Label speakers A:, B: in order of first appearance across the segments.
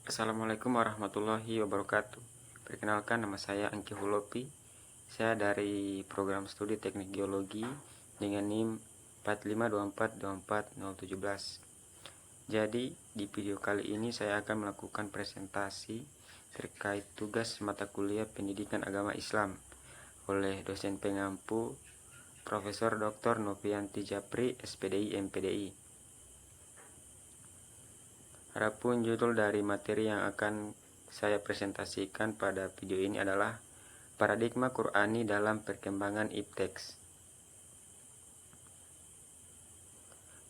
A: Assalamualaikum warahmatullahi wabarakatuh. Perkenalkan, nama saya Angki Hulopi. Saya dari program studi Teknik Geologi dengan NIM 452424017. Jadi, di video kali ini saya akan melakukan presentasi terkait tugas mata kuliah Pendidikan Agama Islam oleh dosen pengampu Profesor Dr. Novianti Japri, SPDI MPDI. Adapun judul dari materi yang akan saya presentasikan pada video ini adalah Paradigma Qur'ani dalam Perkembangan Ipteks.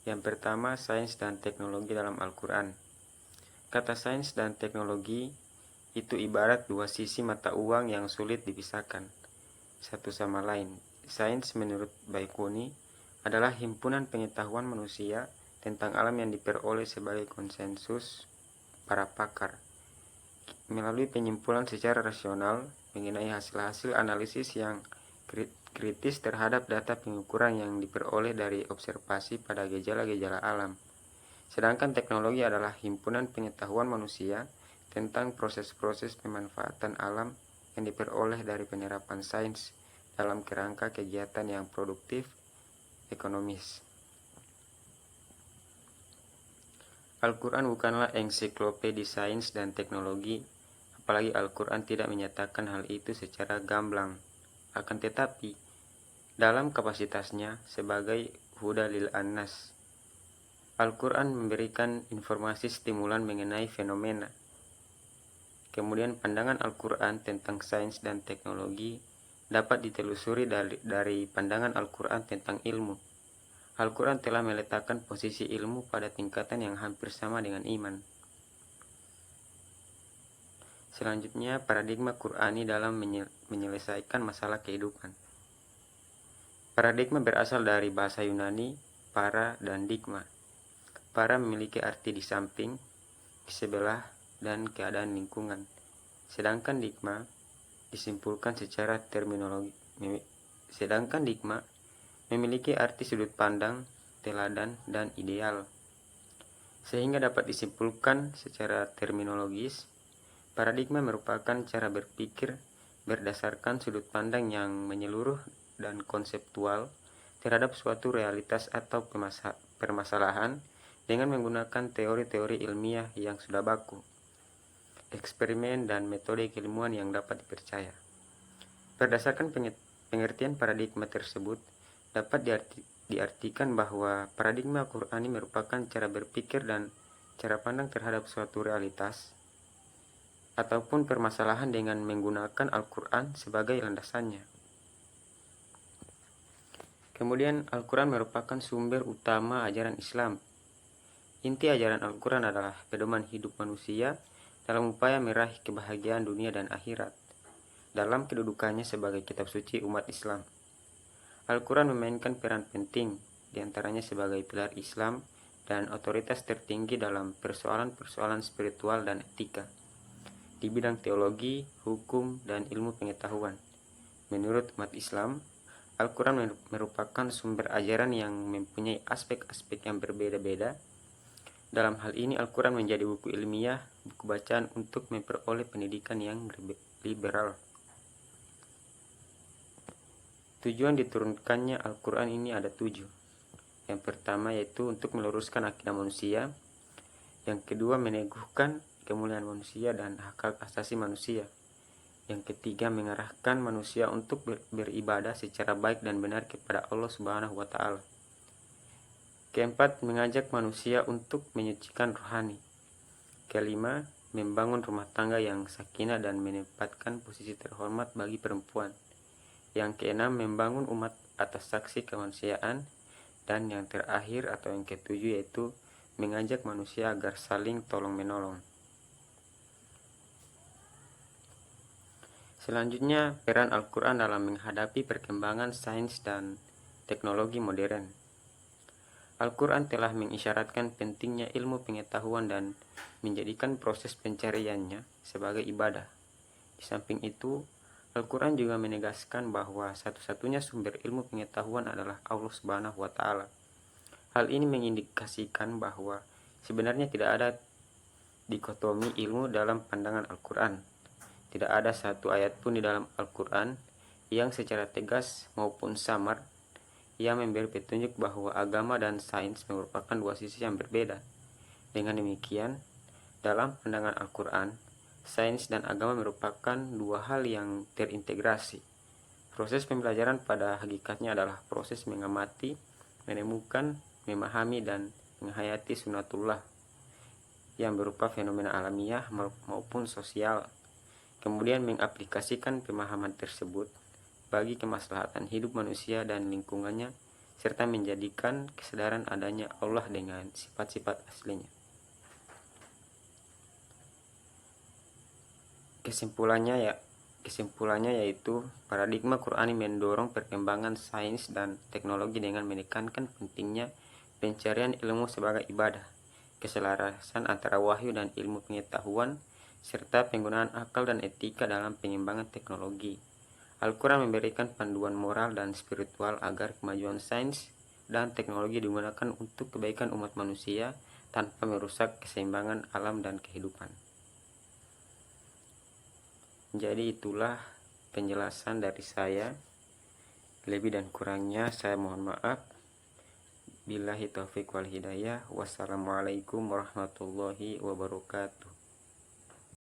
A: Yang pertama, sains dan teknologi dalam Al-Quran. Kata sains dan teknologi itu ibarat dua sisi mata uang yang sulit dipisahkan satu sama lain. Sains menurut Baikuni adalah himpunan pengetahuan manusia tentang alam yang diperoleh sebagai konsensus para pakar melalui penyimpulan secara rasional mengenai hasil-hasil analisis yang kritis terhadap data pengukuran yang diperoleh dari observasi pada gejala-gejala alam. Sedangkan teknologi adalah himpunan pengetahuan manusia tentang proses-proses pemanfaatan alam yang diperoleh dari penerapan sains dalam kerangka kegiatan yang produktif ekonomis. Al-Quran bukanlah ensiklopedia sains dan teknologi, apalagi Al-Quran tidak menyatakan hal itu secara gamblang. Akan tetapi, dalam kapasitasnya sebagai huda lil annas, Al-Quran memberikan informasi stimulan mengenai fenomena. Kemudian pandangan Al-Quran tentang sains dan teknologi dapat ditelusuri dari pandangan Al-Quran tentang ilmu. Al-Quran telah meletakkan posisi ilmu pada tingkatan yang hampir sama dengan iman. Selanjutnya, paradigma Qur'ani dalam menyelesaikan masalah kehidupan. Paradigma berasal dari bahasa Yunani, para dan digma. Para memiliki arti di samping, di sebelah, dan keadaan lingkungan. Sedangkan digma disimpulkan secara terminologi. Sedangkan digma memiliki arti sudut pandang, teladan, dan ideal. Sehingga dapat disimpulkan secara terminologis, paradigma merupakan cara berpikir berdasarkan sudut pandang yang menyeluruh dan konseptual terhadap suatu realitas atau permasalahan dengan menggunakan teori-teori ilmiah yang sudah baku, eksperimen, dan metode keilmuan yang dapat dipercaya. Berdasarkan pengertian paradigma tersebut, dapat diartikan bahwa paradigma Qur'ani merupakan cara berpikir dan cara pandang terhadap suatu realitas ataupun permasalahan dengan menggunakan Al-Quran sebagai landasannya. Kemudian, Al-Quran merupakan sumber utama ajaran Islam. Inti ajaran Al-Quran adalah pedoman hidup manusia dalam upaya meraih kebahagiaan dunia dan akhirat dalam kedudukannya sebagai kitab suci umat Islam. Al-Quran memainkan peran penting, diantaranya sebagai pilar Islam dan otoritas tertinggi dalam persoalan-persoalan spiritual dan etika di bidang teologi, hukum, dan ilmu pengetahuan. Menurut umat Islam, Al-Quran merupakan sumber ajaran yang mempunyai aspek-aspek yang berbeda-beda. Dalam hal ini, Al-Quran menjadi buku ilmiah, buku bacaan untuk memperoleh pendidikan yang liberal. Tujuan diturunkannya Al-Quran ini ada 7. Yang pertama yaitu untuk meluruskan akidah manusia. Yang kedua, meneguhkan kemuliaan manusia dan hak asasi manusia. Yang ketiga, mengarahkan manusia untuk beribadah secara baik dan benar kepada Allah Subhanahu wa Ta'ala. Keempat, mengajak manusia untuk menyucikan rohani. Kelima, membangun rumah tangga yang sakinah dan menempatkan posisi terhormat bagi perempuan. Yang keenam, membangun umat atas saksi kemanusiaan. Dan yang terakhir atau yang ketujuh yaitu mengajak manusia agar saling tolong-menolong. Selanjutnya, peran Al-Quran dalam menghadapi perkembangan sains dan teknologi modern. Al-Quran telah mengisyaratkan pentingnya ilmu pengetahuan dan menjadikan proses pencariannya sebagai ibadah. Di samping itu, Al-Quran juga menegaskan bahwa satu-satunya sumber ilmu pengetahuan adalah Allah Subhanahu wa Ta'ala. Hal ini mengindikasikan bahwa sebenarnya tidak ada dikotomi ilmu dalam pandangan Al-Quran. Tidak ada satu ayat pun di dalam Al-Quran yang secara tegas maupun samar yang memberi petunjuk bahwa agama dan sains merupakan dua sisi yang berbeda. Dengan demikian, dalam pandangan Al-Quran, sains dan agama merupakan dua hal yang terintegrasi. Proses pembelajaran pada hakikatnya adalah proses mengamati, menemukan, memahami, dan menghayati sunatullah yang berupa fenomena alamiah maupun sosial, kemudian mengaplikasikan pemahaman tersebut bagi kemaslahatan hidup manusia dan lingkungannya, serta menjadikan kesadaran adanya Allah dengan sifat-sifat aslinya. Kesimpulannya yaitu paradigma Qur'ani mendorong perkembangan sains dan teknologi dengan menekankan pentingnya pencarian ilmu sebagai ibadah, keselarasan antara wahyu dan ilmu pengetahuan, serta penggunaan akal dan etika dalam pengembangan teknologi. Al-Quran memberikan panduan moral dan spiritual agar kemajuan sains dan teknologi digunakan untuk kebaikan umat manusia tanpa merusak keseimbangan alam dan kehidupan. Jadi itulah penjelasan dari saya. Lebih dan kurangnya saya mohon maaf. Billahi taufiq wal hidayah. Wassalamualaikum warahmatullahi wabarakatuh.